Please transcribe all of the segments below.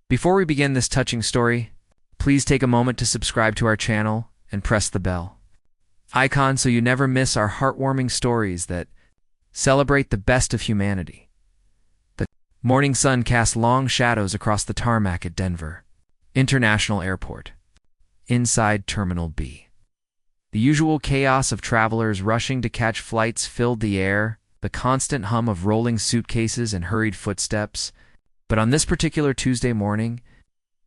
Before we begin this touching story, please take a moment to subscribe to our channel and press the bell icon so you never miss our heartwarming stories that celebrate the best of humanity. The morning sun cast long shadows across the tarmac at Denver International Airport. Inside Terminal B, the usual chaos of travelers rushing to catch flights filled the air, the constant hum of rolling suitcases and hurried footsteps. But on this particular Tuesday morning,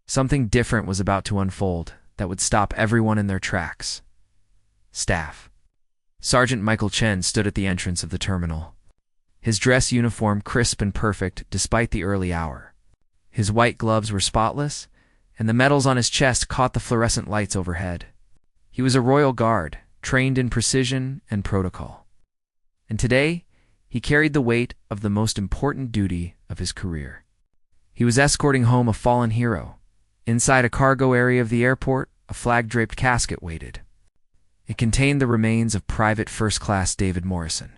something different was about to unfold that would stop everyone in their tracks. Staff. Sergeant Michael Chen stood at the entrance of the terminal, his dress uniform crisp and perfect despite the early hour. His white gloves were spotless, and the medals on his chest caught the fluorescent lights overhead. He was a royal guard, trained in precision and protocol. And today, he carried the weight of the most important duty of his career. He was escorting home a fallen hero. Inside a cargo area of the airport, a flag-draped casket waited. It contained the remains of Private First Class David Morrison,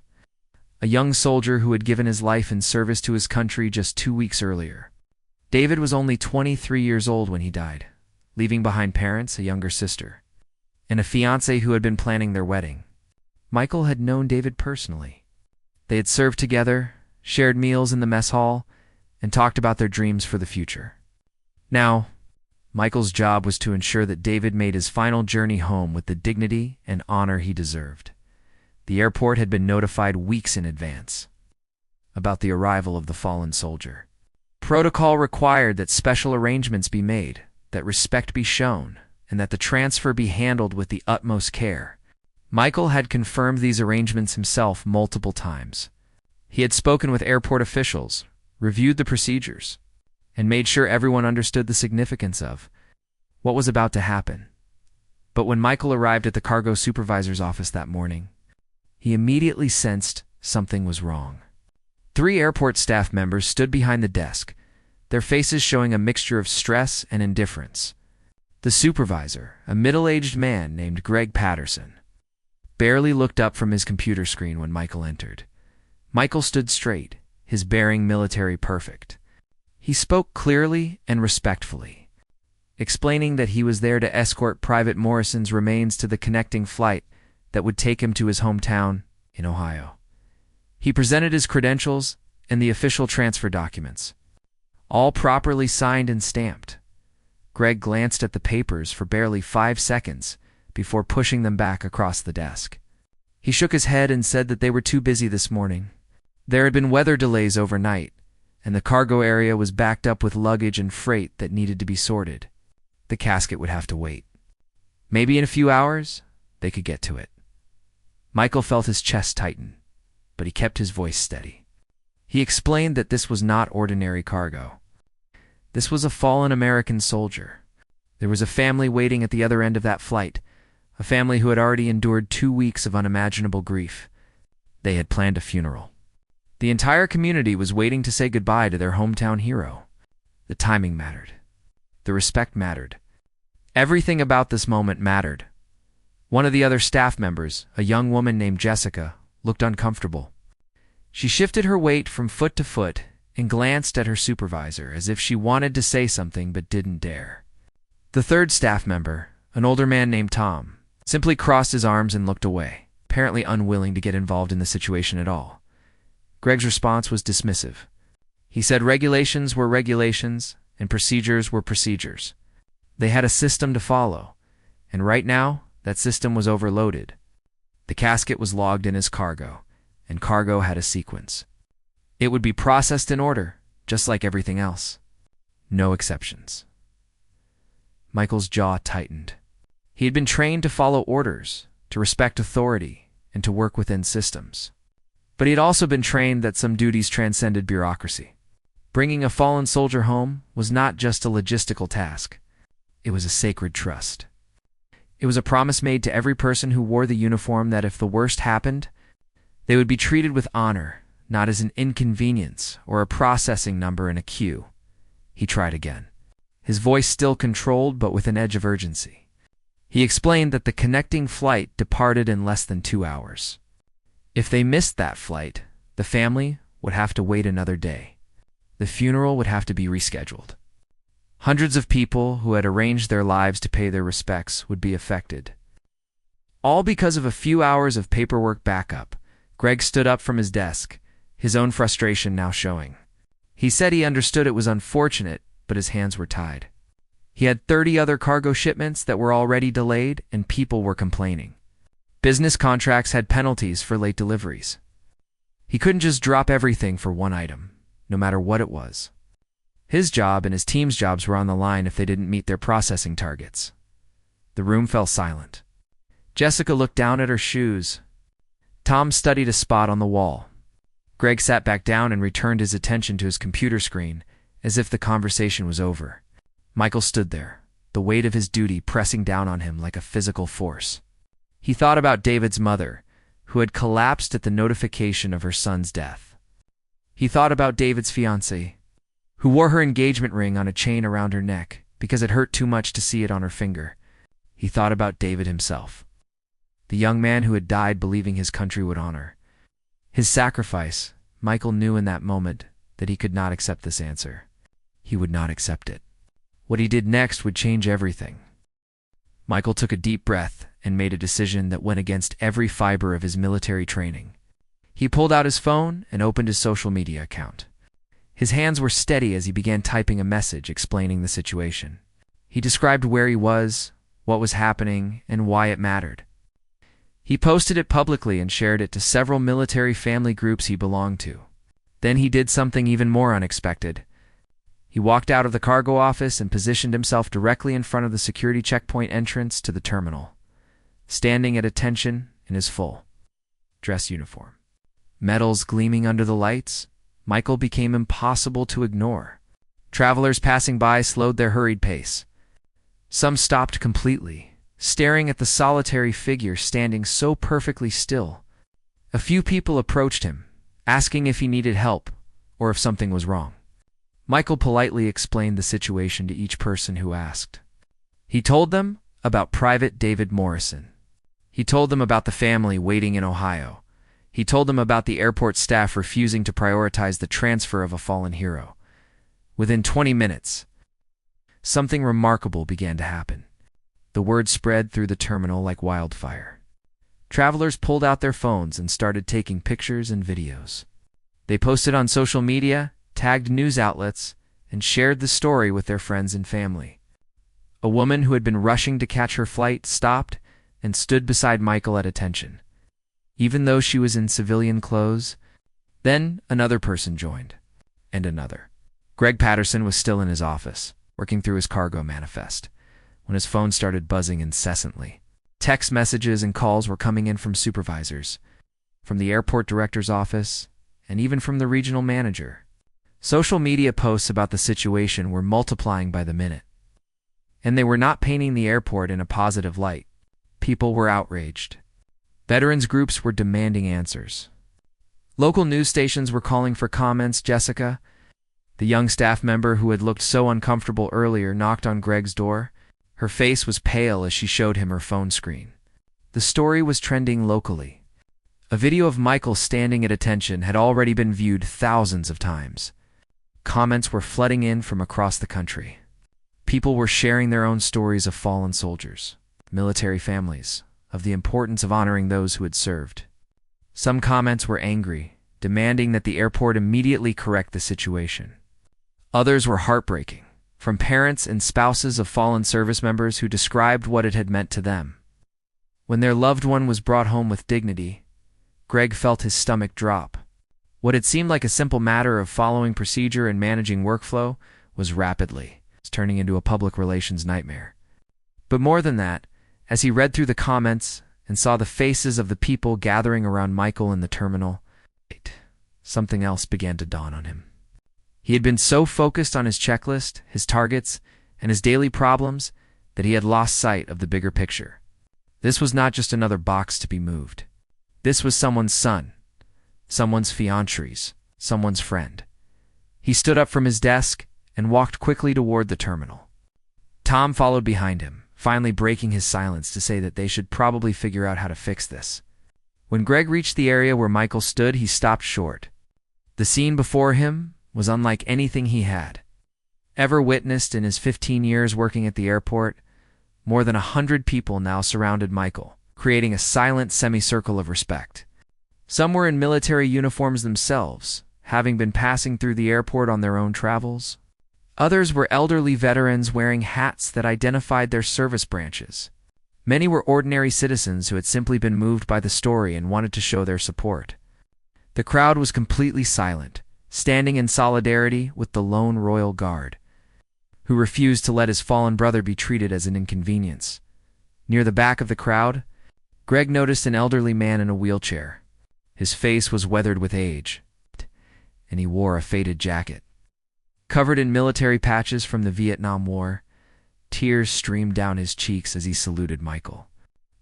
a young soldier who had given his life in service to his country just 2 weeks earlier. David was only 23 years old when he died, leaving behind parents, a younger sister, and a fiancée who had been planning their wedding. Michael had known David personally. They had served together, shared meals in the mess hall, and talked about their dreams for the future. Now, Michael's job was to ensure that David made his final journey home with the dignity and honor he deserved. The airport had been notified weeks in advance about the arrival of the fallen soldier. Protocol required that special arrangements be made, that respect be shown, and that the transfer be handled with the utmost care. Michael had confirmed these arrangements himself multiple times. He had spoken with airport officials, reviewed the procedures, and made sure everyone understood the significance of what was about to happen. But when Michael arrived at the cargo supervisor's office that morning, he immediately sensed something was wrong. 3 airport staff members stood behind the desk, their faces showing a mixture of stress and indifference. The supervisor, a middle-aged man named Greg Patterson, barely looked up from his computer screen when Michael entered. Michael stood straight, his bearing military perfect. He spoke clearly and respectfully, explaining that he was there to escort Private Morrison's remains to the connecting flight that would take him to his hometown in Ohio. He presented his credentials and the official transfer documents, all properly signed and stamped. Greg glanced at the papers for barely 5 seconds before pushing them back across the desk. He shook his head and said that they were too busy this morning. There had been weather delays overnight, and the cargo area was backed up with luggage and freight that needed to be sorted. The casket would have to wait. Maybe in a few hours, they could get to it. Michael felt his chest tighten, but he kept his voice steady. He explained that this was not ordinary cargo. This was a fallen American soldier. There was a family waiting at the other end of that flight, a family who had already endured 2 weeks of unimaginable grief. They had planned a funeral. The entire community was waiting to say goodbye to their hometown hero. The timing mattered. The respect mattered. Everything about this moment mattered. One of the other staff members, a young woman named Jessica, looked uncomfortable. She shifted her weight from foot to foot and glanced at her supervisor as if she wanted to say something but didn't dare. The third staff member, an older man named Tom, simply crossed his arms and looked away, apparently unwilling to get involved in the situation at all. Greg's response was dismissive. He said regulations were regulations and procedures were procedures. They had a system to follow, and right now, that system was overloaded. The casket was logged in as cargo, and cargo had a sequence. It would be processed in order, just like everything else. No exceptions. Michael's jaw tightened. He had been trained to follow orders, to respect authority, and to work within systems. But he had also been trained that some duties transcended bureaucracy. Bringing a fallen soldier home was not just a logistical task. It was a sacred trust. It was a promise made to every person who wore the uniform that if the worst happened, they would be treated with honor, not as an inconvenience or a processing number in a queue. He tried again, his voice still controlled but with an edge of urgency. He explained that the connecting flight departed in less than 2 hours. If they missed that flight, the family would have to wait another day. The funeral would have to be rescheduled. Hundreds of people who had arranged their lives to pay their respects would be affected. All because of a few hours of paperwork backup. Greg stood up from his desk, his own frustration now showing. He said he understood it was unfortunate, but his hands were tied. He had 30 other cargo shipments that were already delayed, and people were complaining. Business contracts had penalties for late deliveries. He couldn't just drop everything for one item, no matter what it was. His job and his team's jobs were on the line if they didn't meet their processing targets. The room fell silent. Jessica looked down at her shoes. Tom studied a spot on the wall. Greg sat back down and returned his attention to his computer screen, as if the conversation was over. Michael stood there, the weight of his duty pressing down on him like a physical force. He thought about David's mother, who had collapsed at the notification of her son's death. He thought about David's fiancée, who wore her engagement ring on a chain around her neck because it hurt too much to see it on her finger. He thought about David himself, the young man who had died believing his country would honor his sacrifice. Michael knew in that moment that he could not accept this answer. He would not accept it. What he did next would change everything. Michael took a deep breath and made a decision that went against every fiber of his military training. He pulled out his phone and opened his social media account. His hands were steady as he began typing a message explaining the situation. He described where he was, what was happening, and why it mattered. He posted it publicly and shared it to several military family groups he belonged to. Then he did something even more unexpected. He walked out of the cargo office and positioned himself directly in front of the security checkpoint entrance to the terminal, standing at attention in his full dress uniform. Metals gleaming under the lights, Michael became impossible to ignore. Travelers passing by slowed their hurried pace. Some stopped completely, staring at the solitary figure standing so perfectly still. A few people approached him, asking if he needed help or if something was wrong. Michael politely explained the situation to each person who asked. He told them about Private David Morrison. He told them about the family waiting in Ohio. He told them about the airport staff refusing to prioritize the transfer of a fallen hero. Within 20 minutes, something remarkable began to happen. The word spread through the terminal like wildfire. Travelers pulled out their phones and started taking pictures and videos. They posted on social media, tagged news outlets, and shared the story with their friends and family. A woman who had been rushing to catch her flight stopped and stood beside Michael at attention, even though she was in civilian clothes. Then another person joined, and another. Greg Patterson was still in his office, working through his cargo manifest, when his phone started buzzing incessantly. Text messages and calls were coming in from supervisors, from the airport director's office, and even from the regional manager. Social media posts about the situation were multiplying by the minute, and they were not painting the airport in a positive light. People were outraged. Veterans groups were demanding answers. Local news stations were calling for comments. Jessica, the young staff member who had looked so uncomfortable earlier, knocked on Greg's door. Her face was pale as she showed him her phone screen. The story was trending locally. A video of Michael standing at attention had already been viewed thousands of times. Comments were flooding in from across the country. People were sharing their own stories of fallen soldiers, military families, of the importance of honoring those who had served. Some comments were angry, demanding that the airport immediately correct the situation. Others were heartbreaking, from parents and spouses of fallen service members who described what it had meant to them. When their loved one was brought home with dignity, Greg felt his stomach drop. What had seemed like a simple matter of following procedure and managing workflow was rapidly turning into a public relations nightmare. But more than that, as he read through the comments and saw the faces of the people gathering around Michael in the terminal, something else began to dawn on him. He had been so focused on his checklist, his targets, and his daily problems that he had lost sight of the bigger picture. This was not just another box to be moved. This was someone's son, someone's fiancée, someone's friend. He stood up from his desk and walked quickly toward the terminal. Tom followed behind him, finally breaking his silence to say that they should probably figure out how to fix this. When Greg reached the area where Michael stood, he stopped short. The scene before him was unlike anything he had ever witnessed in his 15 years working at the airport. More than 100 people now surrounded Michael, creating a silent semicircle of respect. Some were in military uniforms themselves, having been passing through the airport on their own travels. Others were elderly veterans wearing hats that identified their service branches. Many were ordinary citizens who had simply been moved by the story and wanted to show their support. The crowd was completely silent, standing in solidarity with the lone royal guard, who refused to let his fallen brother be treated as an inconvenience. Near the back of the crowd, Greg noticed an elderly man in a wheelchair. His face was weathered with age, and he wore a faded jacket. Covered in military patches from the Vietnam War, tears streamed down his cheeks as he saluted Michael.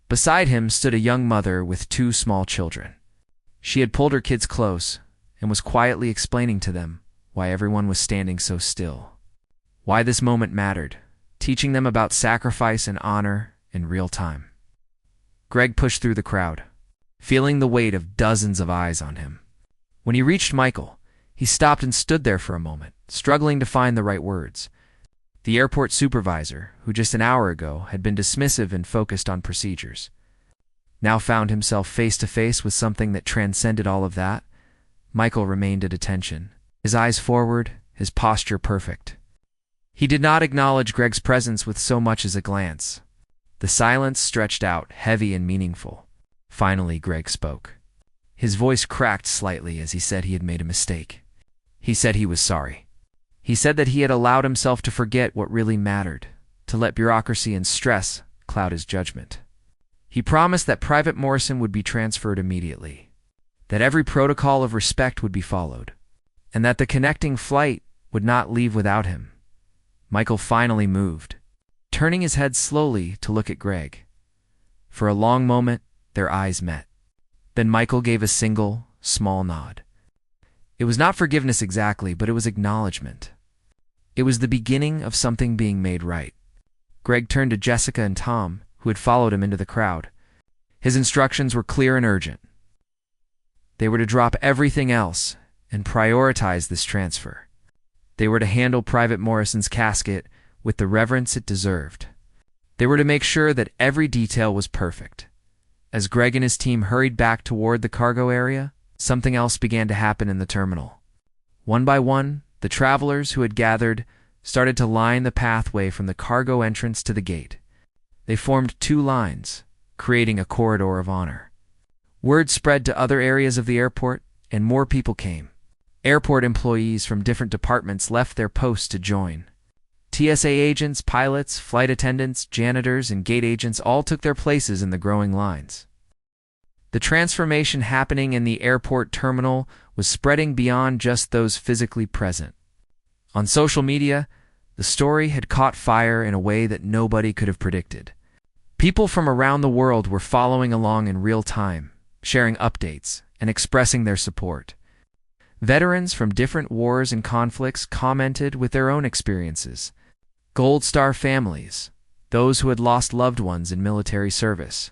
Beside him stood a young mother with 2 small children. She had pulled her kids close and was quietly explaining to them why everyone was standing so still, why this moment mattered, teaching them about sacrifice and honor in real time. Greg pushed through the crowd, feeling the weight of dozens of eyes on him. When he reached Michael, he stopped and stood there for a moment, struggling to find the right words. The airport supervisor, who just an hour ago had been dismissive and focused on procedures, now found himself face to face with something that transcended all of that. Michael remained at attention, his eyes forward, his posture perfect. He did not acknowledge Greg's presence with so much as a glance. The silence stretched out, heavy and meaningful. Finally, Greg spoke. His voice cracked slightly as he said he had made a mistake. He said he was sorry. He said that he had allowed himself to forget what really mattered, to let bureaucracy and stress cloud his judgment. He promised that Private Morrison would be transferred immediately, that every protocol of respect would be followed, and that the connecting flight would not leave without him. Michael finally moved, turning his head slowly to look at Greg. For a long moment, their eyes met. Then Michael gave a single, small nod. It was not forgiveness exactly, but it was acknowledgement. It was the beginning of something being made right. Greg turned to Jessica and Tom, who had followed him into the crowd. His instructions were clear and urgent. They were to drop everything else and prioritize this transfer. They were to handle Private Morrison's casket with the reverence it deserved. They were to make sure that every detail was perfect. As Greg and his team hurried back toward the cargo area, something else began to happen in the terminal. One by one, the travelers who had gathered started to line the pathway from the cargo entrance to the gate. They formed 2 lines, creating a corridor of honor. Word spread to other areas of the airport, and more people came. Airport employees from different departments left their posts to join. TSA agents, pilots, flight attendants, janitors, and gate agents all took their places in the growing lines. The transformation happening in the airport terminal was spreading beyond just those physically present. On social media, the story had caught fire in a way that nobody could have predicted. People from around the world were following along in real time, sharing updates, and expressing their support. Veterans from different wars and conflicts commented with their own experiences. Gold Star families, those who had lost loved ones in military service,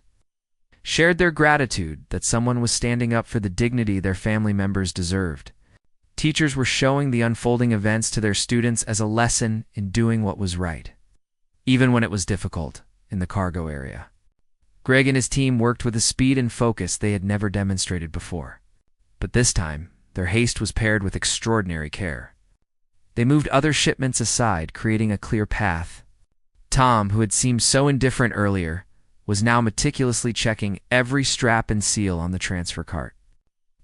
shared their gratitude that someone was standing up for the dignity their family members deserved. Teachers were showing the unfolding events to their students as a lesson in doing what was right, even when it was difficult in the cargo area. Greg and his team worked with a speed and focus they had never demonstrated before. But this time, their haste was paired with extraordinary care. They moved other shipments aside, creating a clear path. Tom, who had seemed so indifferent earlier, was now meticulously checking every strap and seal on the transfer cart.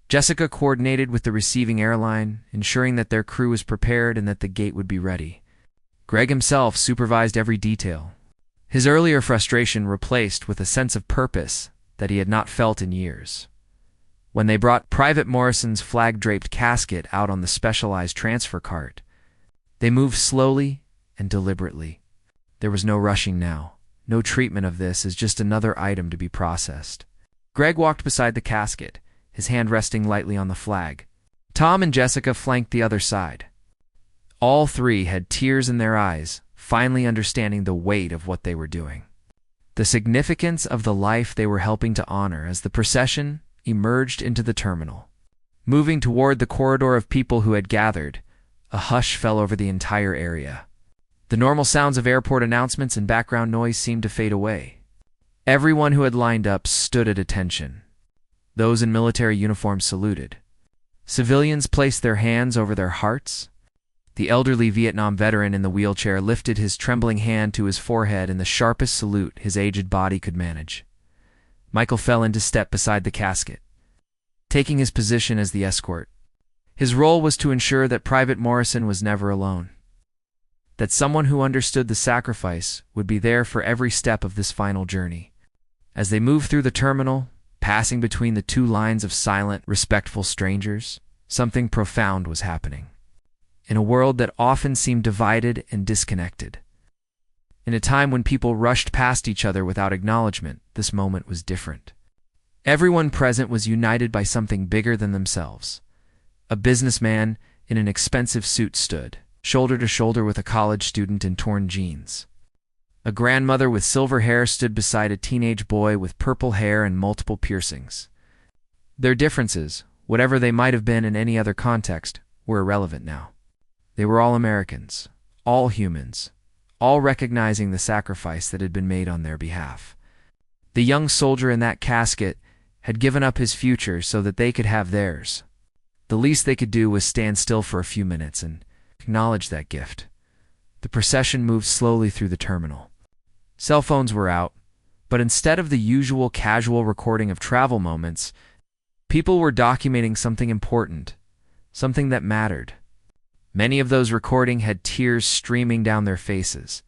Jessica coordinated with the receiving airline, ensuring that their crew was prepared and that the gate would be ready. Greg himself supervised every detail, his earlier frustration replaced with a sense of purpose that he had not felt in years. When they brought Private Morrison's flag-draped casket out on the specialized transfer cart, they moved slowly and deliberately. There was no rushing now, no treatment of this as just another item to be processed. Greg walked beside the casket, his hand resting lightly on the flag. Tom and Jessica flanked the other side. All 3 had tears in their eyes, finally understanding the weight of what they were doing, the significance of the life they were helping to honor as the procession emerged into the terminal. Moving toward the corridor of people who had gathered, A hush fell over the entire area. The normal sounds of airport announcements and background noise seemed to fade away. Everyone who had lined up stood at attention. Those in military uniforms saluted. Civilians placed their hands over their hearts. The elderly Vietnam veteran in the wheelchair lifted his trembling hand to his forehead in the sharpest salute his aged body could manage. Michael fell into step beside the casket, taking his position as the escort. His role was to ensure that Private Morrison was never alone, that someone who understood the sacrifice would be there for every step of this final journey. As they moved through the terminal, passing between the two lines of silent, respectful strangers, something profound was happening. In a world that often seemed divided and disconnected, in a time when people rushed past each other without acknowledgement, this moment was different. Everyone present was united by something bigger than themselves. A businessman in an expensive suit stood, shoulder to shoulder with a college student in torn jeans. A grandmother with silver hair stood beside a teenage boy with purple hair and multiple piercings. Their differences, whatever they might have been in any other context, were irrelevant now. They were all Americans, all humans, all recognizing the sacrifice that had been made on their behalf. The young soldier in that casket had given up his future so that they could have theirs. The least they could do was stand still for a few minutes and acknowledge that gift. The procession moved slowly through the terminal. Cell phones were out, but instead of the usual casual recording of travel moments, people were documenting something important, something that mattered. Many of those recording had tears streaming down their faces.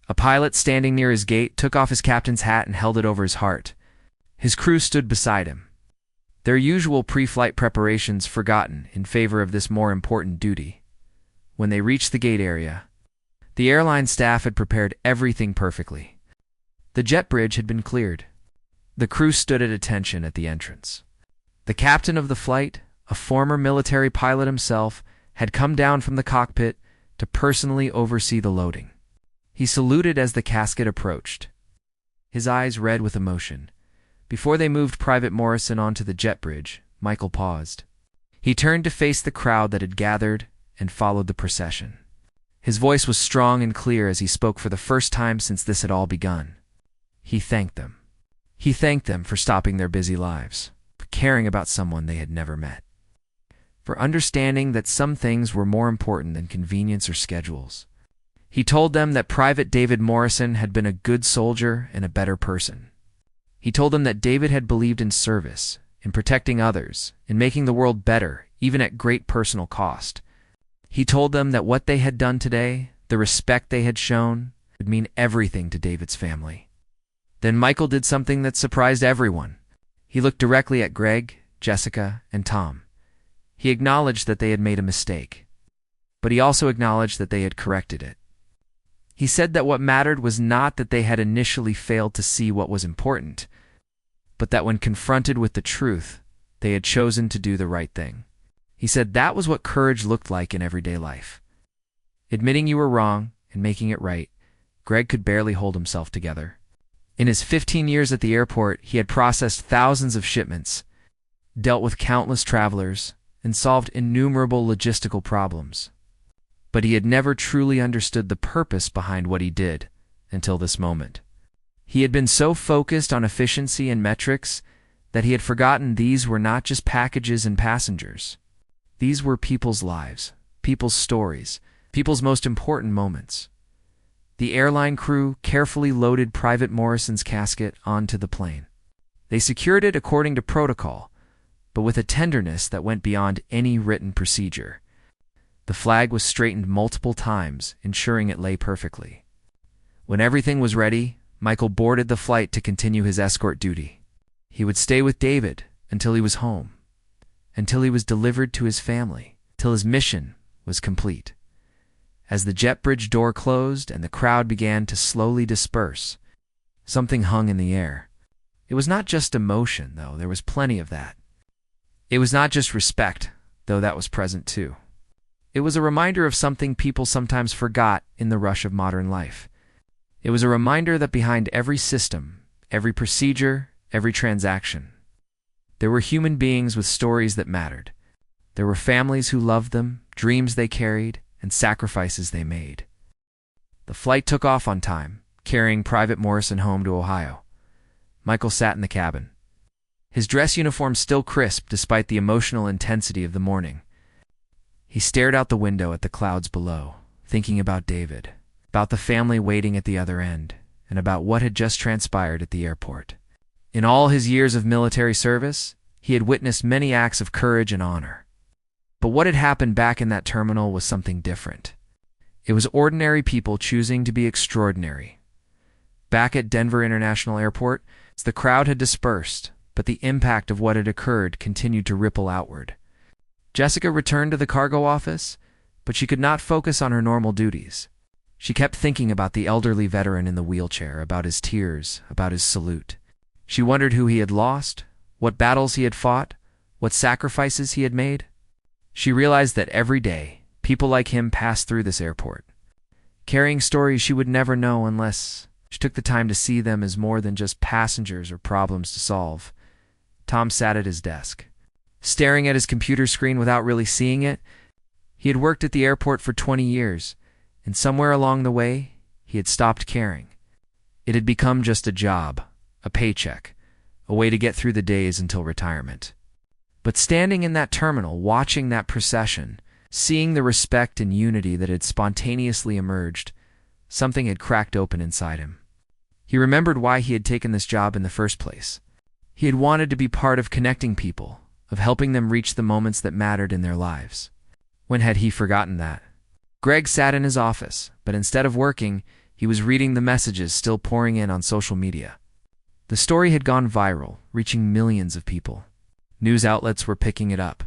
A pilot standing near his gate took off his captain's hat and held it over his heart. His crew stood beside him, their usual pre-flight preparations forgotten in favor of this more important duty. When they reached the gate area, the airline staff had prepared everything perfectly. The jet bridge had been cleared. The crew stood at attention at the entrance. The captain of the flight, a former military pilot himself, had come down from the cockpit to personally oversee the loading. He saluted as the casket approached, his eyes red with emotion. Before they moved Private Morrison onto the jet bridge, Michael paused. He turned to face the crowd that had gathered and followed the procession. His voice was strong and clear as he spoke for the first time since this had all begun. He thanked them. He thanked them for stopping their busy lives, for caring about someone they had never met, for understanding that some things were more important than convenience or schedules. He told them that Private David Morrison had been a good soldier and a better person. He told them that David had believed in service, in protecting others, in making the world better, even at great personal cost. He told them that what they had done today, the respect they had shown, would mean everything to David's family. Then Michael did something that surprised everyone. He looked directly at Greg, Jessica, and Tom. He acknowledged that they had made a mistake, but he also acknowledged that they had corrected it. He said that what mattered was not that they had initially failed to see what was important, but that when confronted with the truth, they had chosen to do the right thing. He said that was what courage looked like in everyday life. Admitting you were wrong and making it right, Greg could barely hold himself together. In his 15 years at the airport, he had processed thousands of shipments, dealt with countless travelers, and solved innumerable logistical problems. But he had never truly understood the purpose behind what he did until this moment. He had been so focused on efficiency and metrics that he had forgotten these were not just packages and passengers. These were people's lives, people's stories, people's most important moments. The airline crew carefully loaded Private Morrison's casket onto the plane. They secured it according to protocol, but with a tenderness that went beyond any written procedure. The flag was straightened multiple times, ensuring it lay perfectly. When everything was ready, Michael boarded the flight to continue his escort duty. He would stay with David until he was home, until he was delivered to his family, till his mission was complete. As the jet bridge door closed and the crowd began to slowly disperse, something hung in the air. It was not just emotion, though there was plenty of that. It was not just respect, though that was present too. It was a reminder of something people sometimes forgot in the rush of modern life. It was a reminder that behind every system, every procedure, every transaction, there were human beings with stories that mattered. There were families who loved them, dreams they carried, and sacrifices they made. The flight took off on time, carrying Private Morrison home to Ohio. Michael sat in the cabin, his dress uniform still crisp despite the emotional intensity of the morning. He stared out the window at the clouds below, thinking about David, about the family waiting at the other end, and about what had just transpired at the airport. In all his years of military service, he had witnessed many acts of courage and honor. But what had happened back in that terminal was something different. It was ordinary people choosing to be extraordinary. Back at Denver International Airport, the crowd had dispersed, but the impact of what had occurred continued to ripple outward. Jessica returned to the cargo office, but she could not focus on her normal duties. She kept thinking about the elderly veteran in the wheelchair, about his tears, about his salute. She wondered who he had lost, what battles he had fought, what sacrifices he had made. She realized that every day, people like him passed through this airport, carrying stories she would never know unless she took the time to see them as more than just passengers or problems to solve. Tom sat at his desk, staring at his computer screen without really seeing it. He had worked at the airport for 20 years, and somewhere along the way, he had stopped caring. It had become just a job, a paycheck, a way to get through the days until retirement. But standing in that terminal, watching that procession, seeing the respect and unity that had spontaneously emerged, something had cracked open inside him. He remembered why he had taken this job in the first place. He had wanted to be part of connecting people, of helping them reach the moments that mattered in their lives. When had he forgotten that? Greg sat in his office, but instead of working, he was reading the messages still pouring in on social media. The story had gone viral, reaching millions of people. News outlets were picking it up.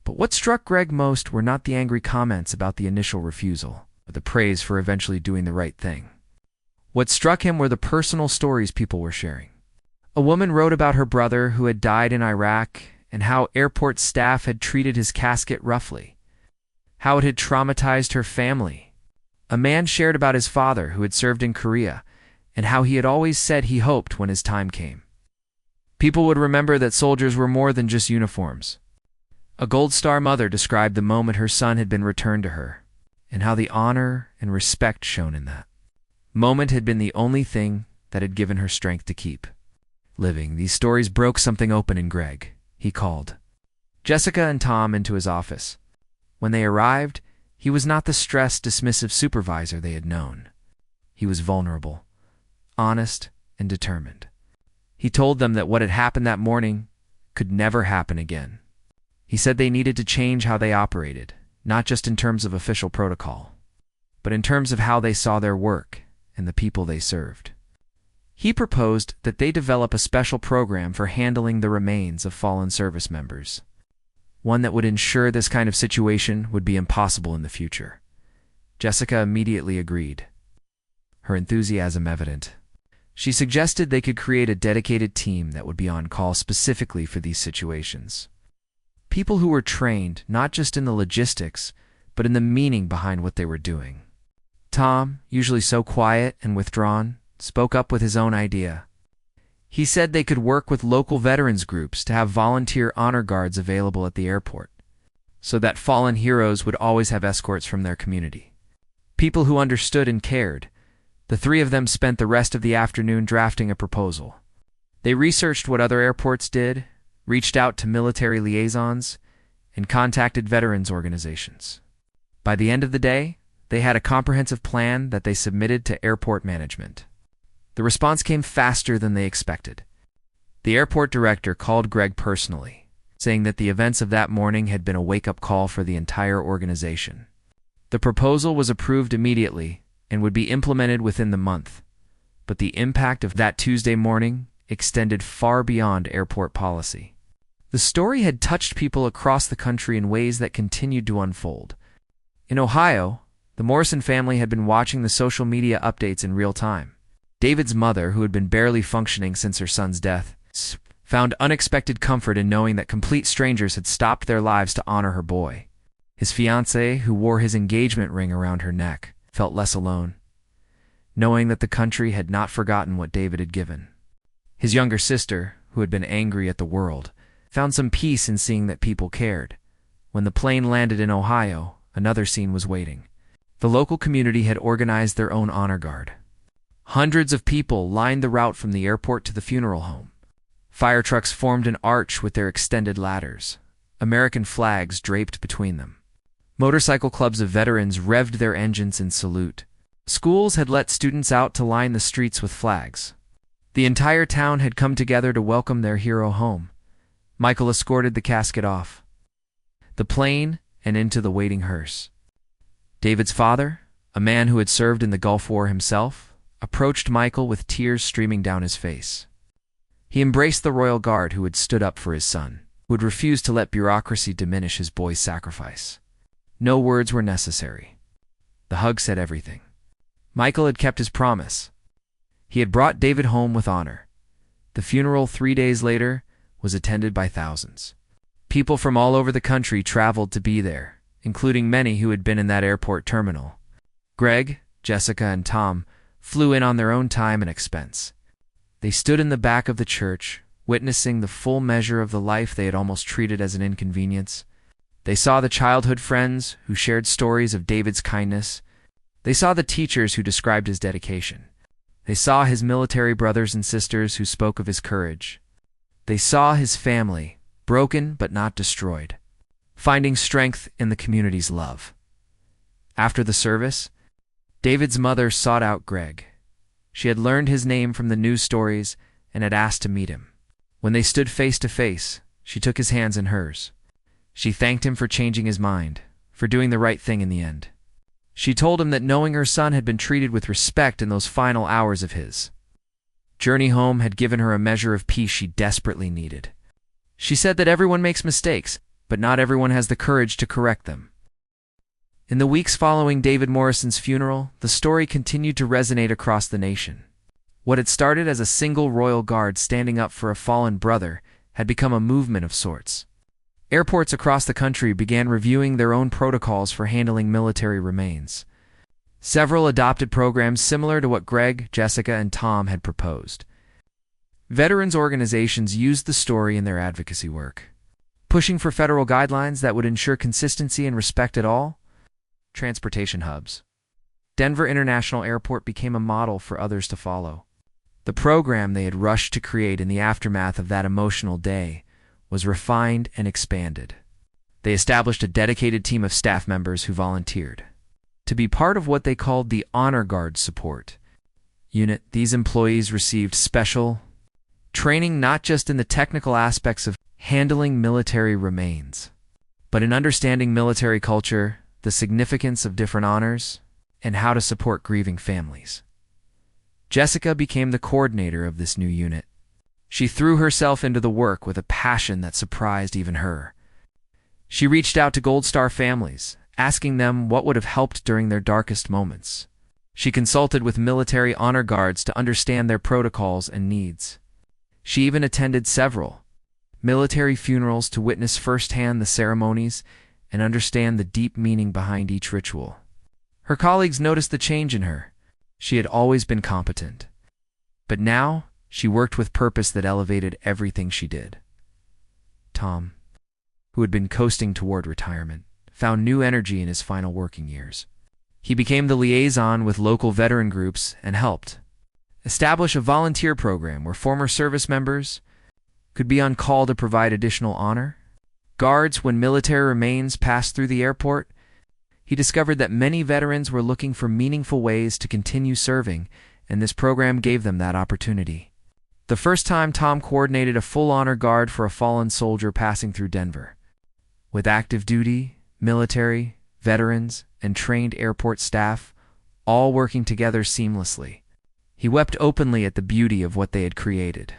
But what struck Greg most were not the angry comments about the initial refusal, but the praise for eventually doing the right thing. What struck him were the personal stories people were sharing. A woman wrote about her brother who had died in Iraq and how airport staff had treated his casket roughly, how it had traumatized her family. A man shared about his father who had served in Korea and how he had always said he hoped when his time came, people would remember that soldiers were more than just uniforms. A Gold Star mother described the moment her son had been returned to her, and how the honor and respect shown in that moment had been the only thing that had given her strength to keep living. These stories broke something open in Greg. He called Jessica and Tom into his office. When they arrived, he was not the stressed, dismissive supervisor they had known. He was vulnerable, honest, and determined. He told them that what had happened that morning could never happen again. He said they needed to change how they operated, not just in terms of official protocol, but in terms of how they saw their work and the people they served. He proposed that they develop a special program for handling the remains of fallen service members, one that would ensure this kind of situation would be impossible in the future. Jessica immediately agreed, her enthusiasm evident. She suggested they could create a dedicated team that would be on call specifically for these situations. People who were trained not just in the logistics, but in the meaning behind what they were doing. Tom, usually so quiet and withdrawn, spoke up with his own idea. He said they could work with local veterans groups to have volunteer honor guards available at the airport, so that fallen heroes would always have escorts from their community. People who understood and cared. The three of them spent the rest of the afternoon drafting a proposal. They researched what other airports did, reached out to military liaisons, and contacted veterans organizations. By the end of the day, they had a comprehensive plan that they submitted to airport management. The response came faster than they expected. The airport director called Greg personally, saying that the events of that morning had been a wake-up call for the entire organization. The proposal was approved immediately and would be implemented within the month, but the impact of that Tuesday morning extended far beyond airport policy. The story had touched people across the country in ways that continued to unfold. In Ohio, the Morrison family had been watching the social media updates in real time. David's mother, who had been barely functioning since her son's death, found unexpected comfort in knowing that complete strangers had stopped their lives to honor her boy. His fiancée, who wore his engagement ring around her neck, felt less alone, knowing that the country had not forgotten what David had given. His younger sister, who had been angry at the world, found some peace in seeing that people cared, When the plane landed in Ohio, another scene was waiting. The local community had organized their own honor guard. Hundreds of people lined the route from the airport to the funeral home. Fire trucks formed an arch with their extended ladders, American flags draped between them. Motorcycle clubs of veterans revved their engines in salute. Schools had let students out to line the streets with flags. The entire town had come together to welcome their hero home. Michael escorted the casket off the plane and into the waiting hearse. David's father, a man who had served in the Gulf War himself, approached Michael with tears streaming down his face. He embraced the royal guard who had stood up for his son, who had refused to let bureaucracy diminish his boy's sacrifice. No words were necessary. The hug said everything. Michael had kept his promise. He had brought David home with honor. The funeral 3 days later was attended by thousands. People from all over the country traveled to be there, including many who had been in that airport terminal. Greg, Jessica, and Tom flew in on their own time and expense. They stood in the back of the church, witnessing the full measure of the life they had almost treated as an inconvenience. They saw the childhood friends who shared stories of David's kindness. They saw the teachers who described his dedication. They saw his military brothers and sisters who spoke of his courage. They saw his family, broken but not destroyed, finding strength in the community's love. After the service, David's mother sought out Greg. She had learned his name from the news stories and had asked to meet him. When they stood face to face, she took his hands in hers. She thanked him for changing his mind, for doing the right thing in the end. She told him that knowing her son had been treated with respect in those final hours of his journey home had given her a measure of peace she desperately needed. She said that everyone makes mistakes, but not everyone has the courage to correct them. In the weeks following David Morrison's funeral, the story continued to resonate across the nation. What had started as a single royal guard standing up for a fallen brother had become a movement of sorts. Airports across the country began reviewing their own protocols for handling military remains. Several adopted programs similar to what Greg, Jessica, and Tom had proposed. Veterans organizations used the story in their advocacy work, pushing for federal guidelines that would ensure consistency and respect at all transportation hubs. Denver International Airport became a model for others to follow. The program they had rushed to create in the aftermath of that emotional day was refined and expanded. They established a dedicated team of staff members who volunteered to be part of what they called the Honor Guard Support Unit. These employees received special training not just in the technical aspects of handling military remains, but in understanding military culture, the significance of different honors, and how to support grieving families. Jessica became the coordinator of this new unit. She threw herself into the work with a passion that surprised even her. She reached out to Gold Star families, asking them what would have helped during their darkest moments. She consulted with military honor guards to understand their protocols and needs. She even attended several military funerals to witness firsthand the ceremonies and understand the deep meaning behind each ritual. Her colleagues noticed the change in her. She had always been competent, but now she worked with purpose that elevated everything she did. Tom, who had been coasting toward retirement, found new energy in his final working years. He became the liaison with local veteran groups and helped establish a volunteer program where former service members could be on call to provide additional honor. Guards when military remains passed through the airport. He discovered that many veterans were looking for meaningful ways to continue serving, and this program gave them that opportunity. The first time Tom coordinated a full honor guard for a fallen soldier passing through Denver. With active duty, military, veterans, and trained airport staff, all working together seamlessly. He wept openly at the beauty of what they had created.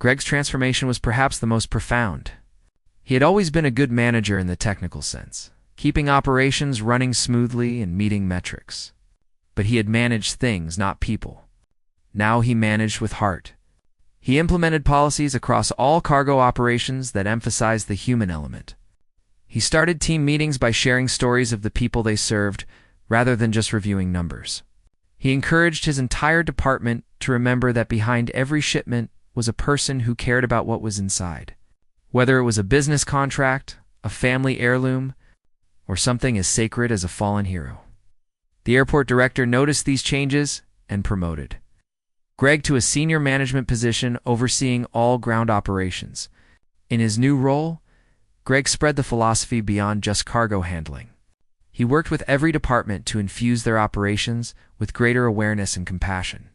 Greg's transformation was perhaps the most profound. He had always been a good manager in the technical sense, keeping operations running smoothly and meeting metrics. But he had managed things, not people. Now he managed with heart. He implemented policies across all cargo operations that emphasized the human element. He started team meetings by sharing stories of the people they served, rather than just reviewing numbers. He encouraged his entire department to remember that behind every shipment was a person who cared about what was inside. Whether it was a business contract, a family heirloom, or something as sacred as a fallen hero. The airport director noticed these changes and promoted Greg to a senior management position overseeing all ground operations. In his new role, Greg spread the philosophy beyond just cargo handling. He worked with every department to infuse their operations with greater awareness and compassion.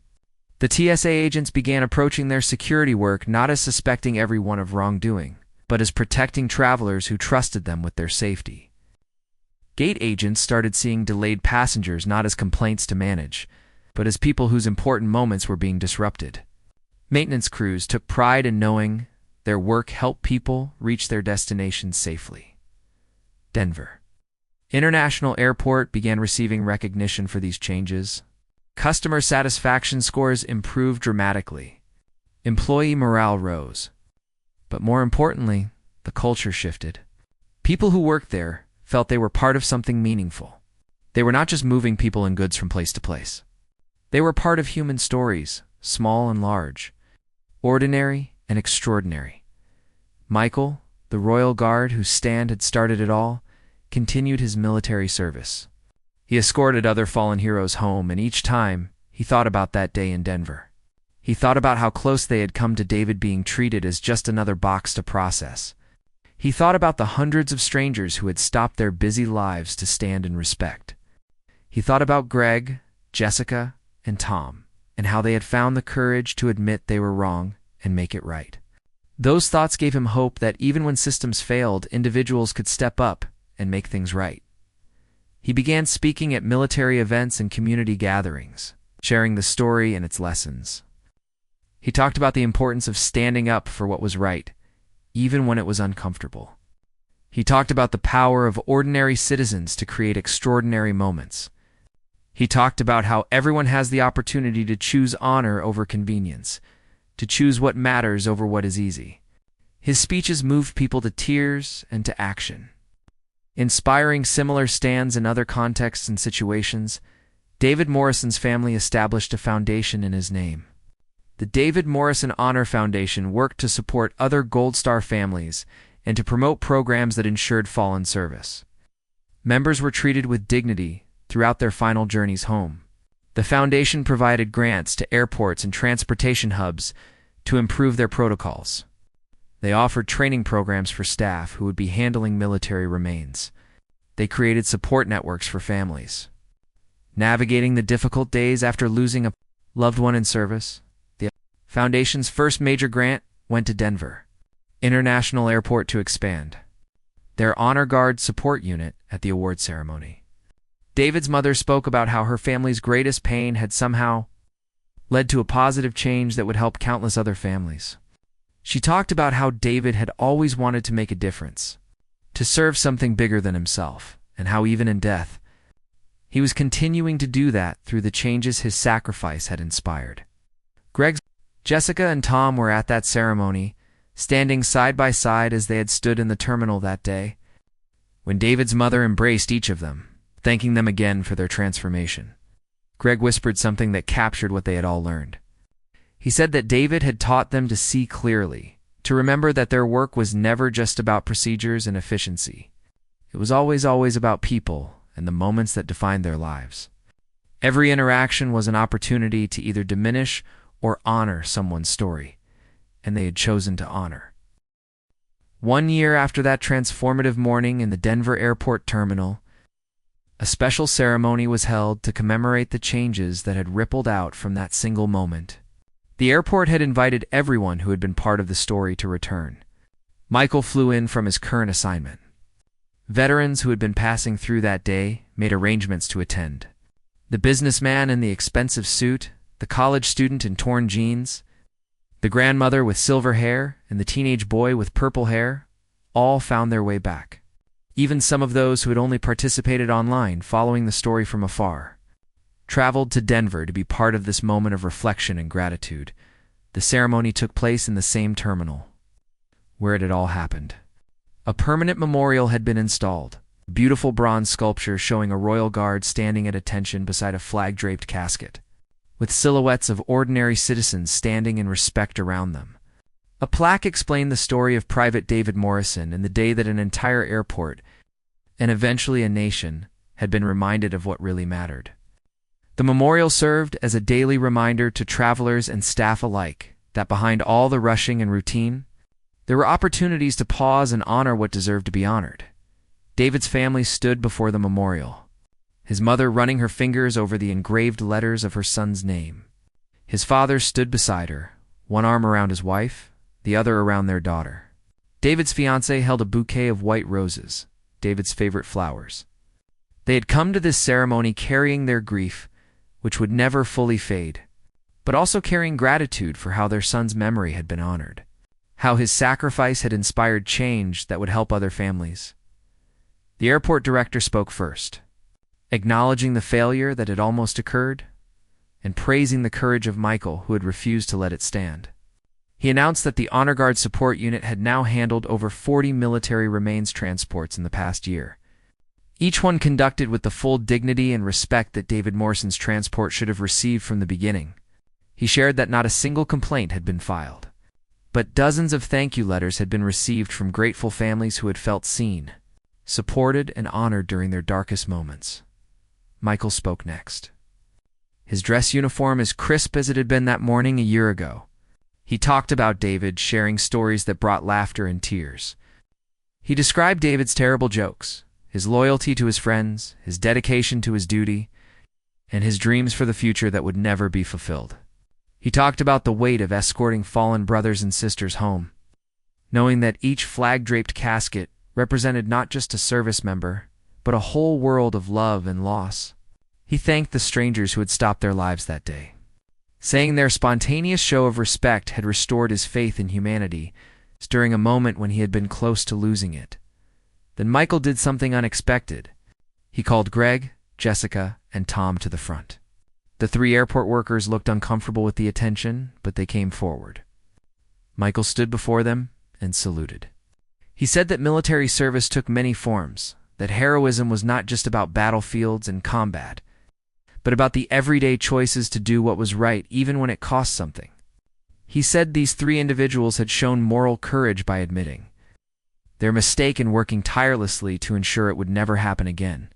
The TSA agents began approaching their security work not as suspecting everyone of wrongdoing, but as protecting travelers who trusted them with their safety. Gate agents started seeing delayed passengers not as complaints to manage, but as people whose important moments were being disrupted. Maintenance crews took pride in knowing their work helped people reach their destinations safely. Denver International Airport began receiving recognition for these changes. Customer satisfaction scores improved dramatically. Employee morale rose. But more importantly, the culture shifted. People who worked there felt they were part of something meaningful. They were not just moving people and goods from place to place. They were part of human stories, small and large, ordinary and extraordinary. Michael, the Royal Guard whose stand had started it all, continued his military service. He escorted other fallen heroes home, and each time, he thought about that day in Denver. He thought about how close they had come to David being treated as just another box to process. He thought about the hundreds of strangers who had stopped their busy lives to stand in respect. He thought about Greg, Jessica, and Tom, and how they had found the courage to admit they were wrong and make it right. Those thoughts gave him hope that even when systems failed, individuals could step up and make things right. He began speaking at military events and community gatherings, sharing the story and its lessons. He talked about the importance of standing up for what was right, even when it was uncomfortable. He talked about the power of ordinary citizens to create extraordinary moments. He talked about how everyone has the opportunity to choose honor over convenience, to choose what matters over what is easy. His speeches moved people to tears and to action. Inspiring similar stands in other contexts and situations, David Morrison's family established a foundation in his name. The David Morrison Honor Foundation worked to support other Gold Star families and to promote programs that ensured fallen service. Members were treated with dignity throughout their final journeys home. The foundation provided grants to airports and transportation hubs to improve their protocols. They offered training programs for staff who would be handling military remains. They created support networks for families. Navigating the difficult days after losing a loved one in service, the Foundation's first major grant went to Denver International Airport to expand their Honor Guard support unit at the award ceremony. David's mother spoke about how her family's greatest pain had somehow led to a positive change that would help countless other families. She talked about how David had always wanted to make a difference, to serve something bigger than himself, and how even in death, he was continuing to do that through the changes his sacrifice had inspired. Greg, Jessica, and Tom were at that ceremony, standing side by side as they had stood in the terminal that day, when David's mother embraced each of them, thanking them again for their transformation. Greg whispered something that captured what they had all learned. He said that David had taught them to see clearly, to remember that their work was never just about procedures and efficiency. It was always about people and the moments that defined their lives. Every interaction was an opportunity to either diminish or honor someone's story, and they had chosen to honor. 1 year after that transformative morning in the Denver airport terminal, a special ceremony was held to commemorate the changes that had rippled out from that single moment. The airport had invited everyone who had been part of the story to return. Michael flew in from his current assignment. Veterans who had been passing through that day made arrangements to attend. The businessman in the expensive suit, the college student in torn jeans, the grandmother with silver hair, and the teenage boy with purple hair, all found their way back. Even some of those who had only participated online, following the story from afar, traveled to Denver to be part of this moment of reflection and gratitude. The ceremony took place in the same terminal where it had all happened. A permanent memorial had been installed, a beautiful bronze sculpture showing a royal guard standing at attention beside a flag-draped casket, with silhouettes of ordinary citizens standing in respect around them. A plaque explained the story of Private David Morrison and the day that an entire airport, and eventually a nation, had been reminded of what really mattered. The memorial served as a daily reminder to travelers and staff alike that behind all the rushing and routine, there were opportunities to pause and honor what deserved to be honored. David's family stood before the memorial, his mother running her fingers over the engraved letters of her son's name. His father stood beside her, one arm around his wife, the other around their daughter. David's fiancée held a bouquet of white roses, David's favorite flowers. They had come to this ceremony carrying their grief, which would never fully fade, but also carrying gratitude for how their son's memory had been honored, how his sacrifice had inspired change that would help other families. The airport director spoke first, acknowledging the failure that had almost occurred and praising the courage of Michael, who had refused to let it stand. He announced that the Honor Guard support unit had now handled over 40 military remains transports in the past year, each one conducted with the full dignity and respect that David Morrison's transport should have received from the beginning. He shared that not a single complaint had been filed, but dozens of thank you letters had been received from grateful families who had felt seen, supported, and honored during their darkest moments. Michael spoke next. His dress uniform as crisp as it had been that morning a year ago. He talked about David, sharing stories that brought laughter and tears. He described David's terrible jokes, his loyalty to his friends, his dedication to his duty, and his dreams for the future that would never be fulfilled. He talked about the weight of escorting fallen brothers and sisters home, knowing that each flag-draped casket represented not just a service member, but a whole world of love and loss. He thanked the strangers who had stopped their lives that day, saying their spontaneous show of respect had restored his faith in humanity during a moment when he had been close to losing it. Then Michael did something unexpected. He called Greg, Jessica, and Tom to the front. The 3 airport workers looked uncomfortable with the attention, but they came forward. Michael stood before them and saluted. He said that military service took many forms, that heroism was not just about battlefields and combat, but about the everyday choices to do what was right even when it cost something. He said these 3 individuals had shown moral courage by admitting their mistake and working tirelessly to ensure it would never happen again.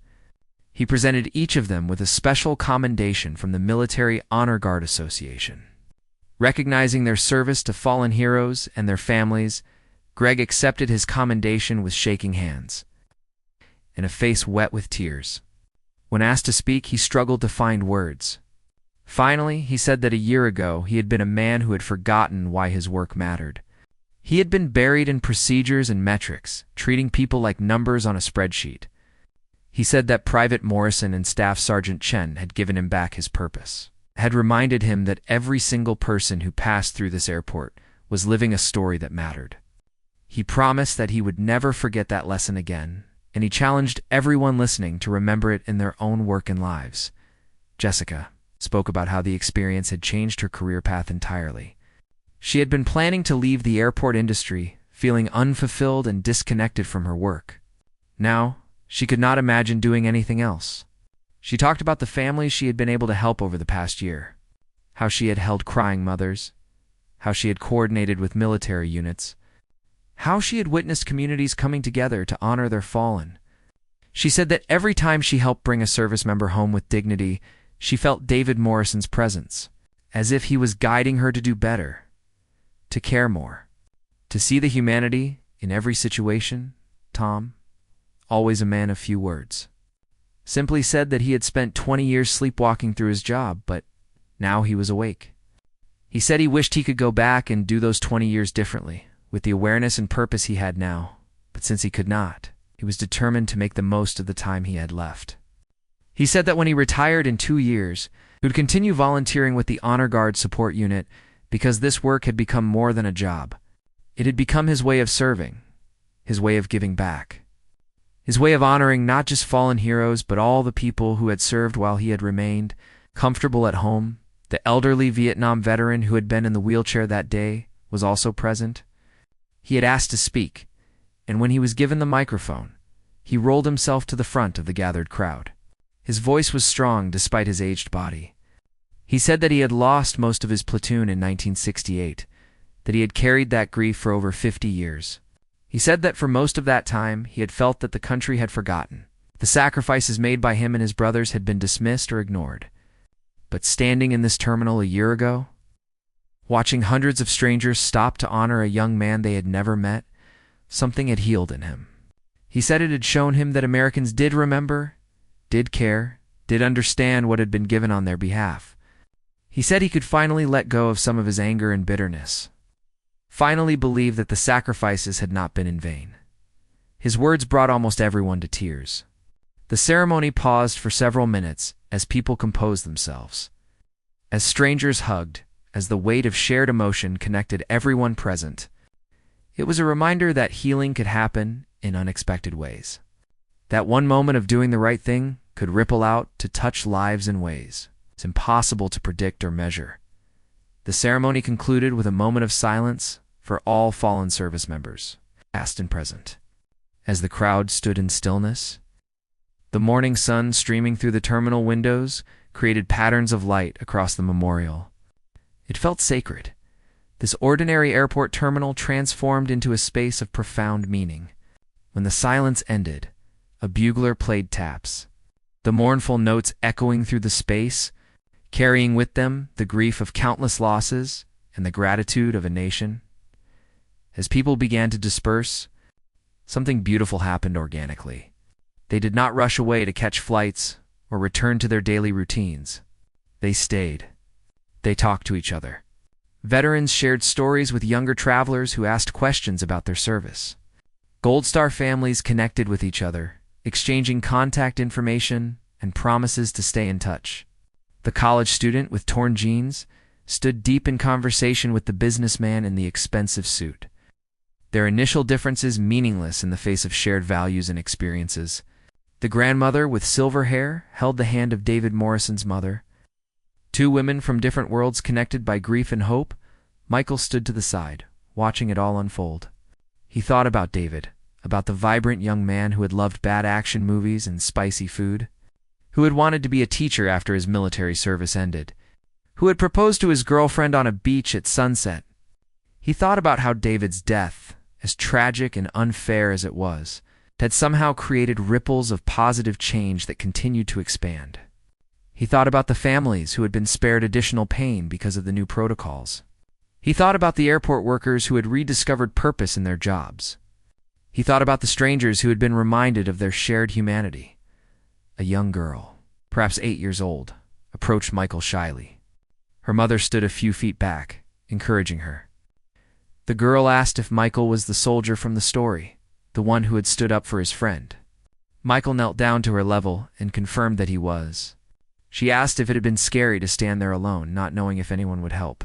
He presented each of them with a special commendation from the Military Honor Guard Association. Recognizing their service to fallen heroes and their families, Greg accepted his commendation with shaking hands and a face wet with tears. When asked to speak, he struggled to find words. Finally, he said that a year ago he had been a man who had forgotten why his work mattered. He had been buried in procedures and metrics, treating people like numbers on a spreadsheet. He said that Private Morrison and Staff Sergeant Chen had given him back his purpose, had reminded him that every single person who passed through this airport was living a story that mattered. He promised that he would never forget that lesson again, and he challenged everyone listening to remember it in their own work and lives. Jessica spoke about how the experience had changed her career path entirely. She had been planning to leave the airport industry, feeling unfulfilled and disconnected from her work. Now, she could not imagine doing anything else. She talked about the families she had been able to help over the past year, how she had held crying mothers, how she had coordinated with military units, how she had witnessed communities coming together to honor their fallen. She said that every time she helped bring a service member home with dignity, she felt David Morrison's presence, as if he was guiding her to do better, to care more, to see the humanity in every situation. Tom, always a man of few words, simply said that he had spent 20 years sleepwalking through his job, but now he was awake. He said he wished he could go back and do those 20 years differently, with the awareness and purpose he had now, but since he could not, he was determined to make the most of the time he had left. He said that when he retired in 2 years, he would continue volunteering with the Honor Guard support unit because this work had become more than a job. It had become his way of serving, his way of giving back, his way of honoring not just fallen heroes but all the people who had served while he had remained comfortable at home. The elderly Vietnam veteran who had been in the wheelchair that day was also present. He had asked to speak, and when he was given the microphone, he rolled himself to the front of the gathered crowd. His voice was strong despite his aged body. He said that he had lost most of his platoon in 1968, that he had carried that grief for over 50 years. He said that for most of that time, he had felt that the country had forgotten. The sacrifices made by him and his brothers had been dismissed or ignored. But standing in this terminal a year ago, watching hundreds of strangers stop to honor a young man they had never met, something had healed in him. He said it had shown him that Americans did remember, did care, did understand what had been given on their behalf. He said he could finally let go of some of his anger and bitterness, finally believe that the sacrifices had not been in vain. His words brought almost everyone to tears. The ceremony paused for several minutes as people composed themselves, as strangers hugged, as the weight of shared emotion connected everyone present. It was a reminder that healing could happen in unexpected ways, that one moment of doing the right thing could ripple out to touch lives in ways it's impossible to predict or measure. The ceremony concluded with a moment of silence for all fallen service members, past and present. As the crowd stood in stillness, the morning sun streaming through the terminal windows created patterns of light across the memorial. It felt sacred. This ordinary airport terminal transformed into a space of profound meaning. When the silence ended, a bugler played taps, the mournful notes echoing through the space, carrying with them the grief of countless losses and the gratitude of a nation. As people began to disperse, something beautiful happened organically. They did not rush away to catch flights or return to their daily routines. They stayed. They talked to each other. Veterans shared stories with younger travelers who asked questions about their service. Gold Star families connected with each other, exchanging contact information and promises to stay in touch. The college student with torn jeans stood deep in conversation with the businessman in the expensive suit, their initial differences meaningless in the face of shared values and experiences. The grandmother with silver hair held the hand of David Morrison's mother. Two women from different worlds connected by grief and hope. Michael stood to the side, watching it all unfold. He thought about David, about the vibrant young man who had loved bad action movies and spicy food, who had wanted to be a teacher after his military service ended, who had proposed to his girlfriend on a beach at sunset. He thought about how David's death, as tragic and unfair as it was, had somehow created ripples of positive change that continued to expand. He thought about the families who had been spared additional pain because of the new protocols. He thought about the airport workers who had rediscovered purpose in their jobs. He thought about the strangers who had been reminded of their shared humanity. A young girl, perhaps 8 years old, approached Michael shyly. Her mother stood a few feet back, encouraging her. The girl asked if Michael was the soldier from the story, the one who had stood up for his friend. Michael knelt down to her level and confirmed that he was. She asked if it had been scary to stand there alone, not knowing if anyone would help.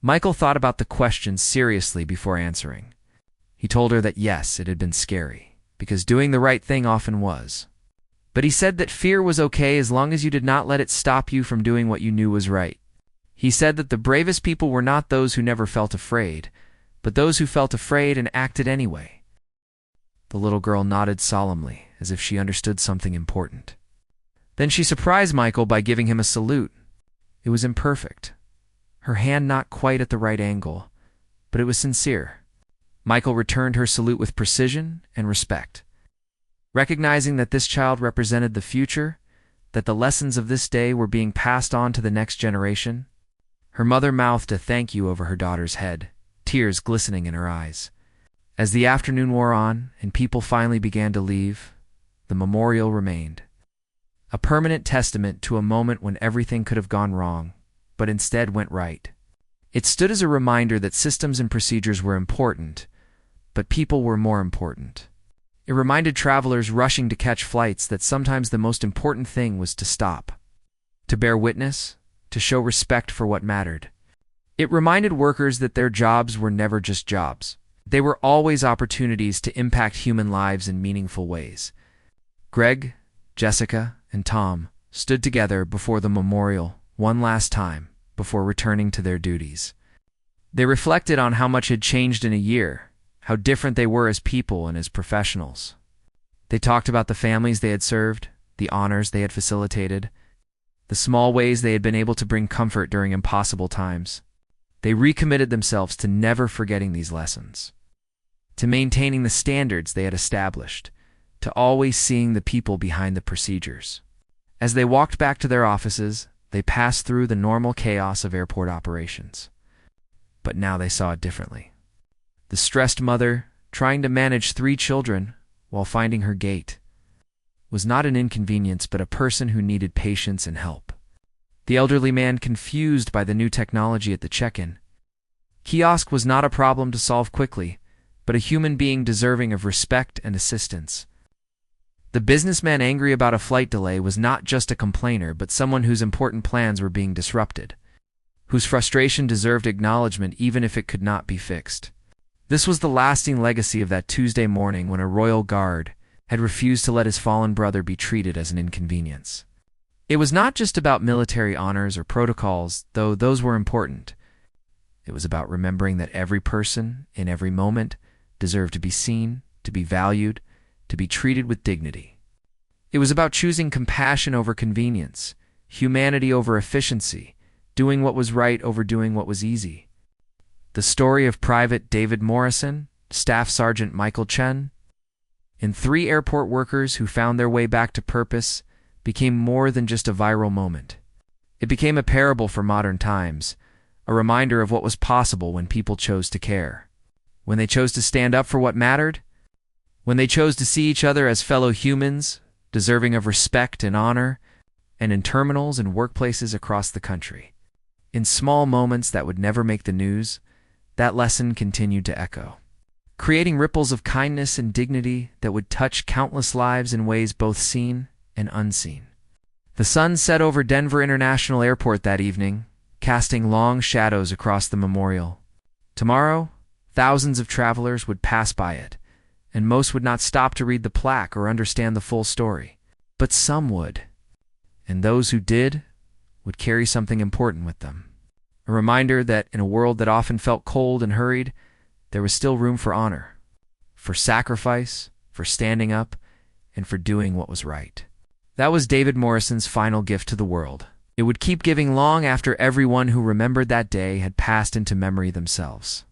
Michael thought about the question seriously before answering. He told her that yes, it had been scary, because doing the right thing often was. But he said that fear was okay as long as you did not let it stop you from doing what you knew was right. He said that the bravest people were not those who never felt afraid, but those who felt afraid and acted anyway. The little girl nodded solemnly, as if she understood something important. Then she surprised Michael by giving him a salute. It was imperfect, her hand not quite at the right angle, but it was sincere. Michael returned her salute with precision and respect, recognizing that this child represented the future, that the lessons of this day were being passed on to the next generation. Her mother mouthed a thank you over her daughter's head, tears glistening in her eyes. As the afternoon wore on and people finally began to leave, the memorial remained, a permanent testament to a moment when everything could have gone wrong, but instead went right. It stood as a reminder that systems and procedures were important, but people were more important. It reminded travelers rushing to catch flights that sometimes the most important thing was to stop, to bear witness, to show respect for what mattered. It reminded workers that their jobs were never just jobs. They were always opportunities to impact human lives in meaningful ways. Greg, Jessica, and Tom stood together before the memorial one last time before returning to their duties. They reflected on how much had changed in a year, how different they were as people and as professionals. They talked about the families they had served, the honors they had facilitated, the small ways they had been able to bring comfort during impossible times. They recommitted themselves to never forgetting these lessons, to maintaining the standards they had established, to always seeing the people behind the procedures. As they walked back to their offices, they passed through the normal chaos of airport operations. But now they saw it differently. The stressed mother, trying to manage 3 children while finding her gate, was not an inconvenience but a person who needed patience and help. The elderly man, confused by the new technology at the check-in kiosk, was not a problem to solve quickly, but a human being deserving of respect and assistance. The businessman, angry about a flight delay, was not just a complainer but someone whose important plans were being disrupted, whose frustration deserved acknowledgement even if it could not be fixed. This was the lasting legacy of that Tuesday morning when a royal guard had refused to let his fallen brother be treated as an inconvenience. It was not just about military honors or protocols, though those were important. It was about remembering that every person, in every moment, deserved to be seen, to be valued, to be treated with dignity. It was about choosing compassion over convenience, humanity over efficiency, doing what was right over doing what was easy. The story of Private David Morrison, Staff Sergeant Michael Chen, and 3 airport workers who found their way back to purpose became more than just a viral moment. It became a parable for modern times, a reminder of what was possible when people chose to care, when they chose to stand up for what mattered, when they chose to see each other as fellow humans, deserving of respect and honor, and in terminals and workplaces across the country. In small moments that would never make the news, that lesson continued to echo, creating ripples of kindness and dignity that would touch countless lives in ways both seen and unseen. The sun set over Denver International Airport that evening, casting long shadows across the memorial. Tomorrow, thousands of travelers would pass by it, and most would not stop to read the plaque or understand the full story. But some would, and those who did would carry something important with them. A reminder that in a world that often felt cold and hurried, there was still room for honor, for sacrifice, for standing up, and for doing what was right. That was David Morrison's final gift to the world. It would keep giving long after everyone who remembered that day had passed into memory themselves.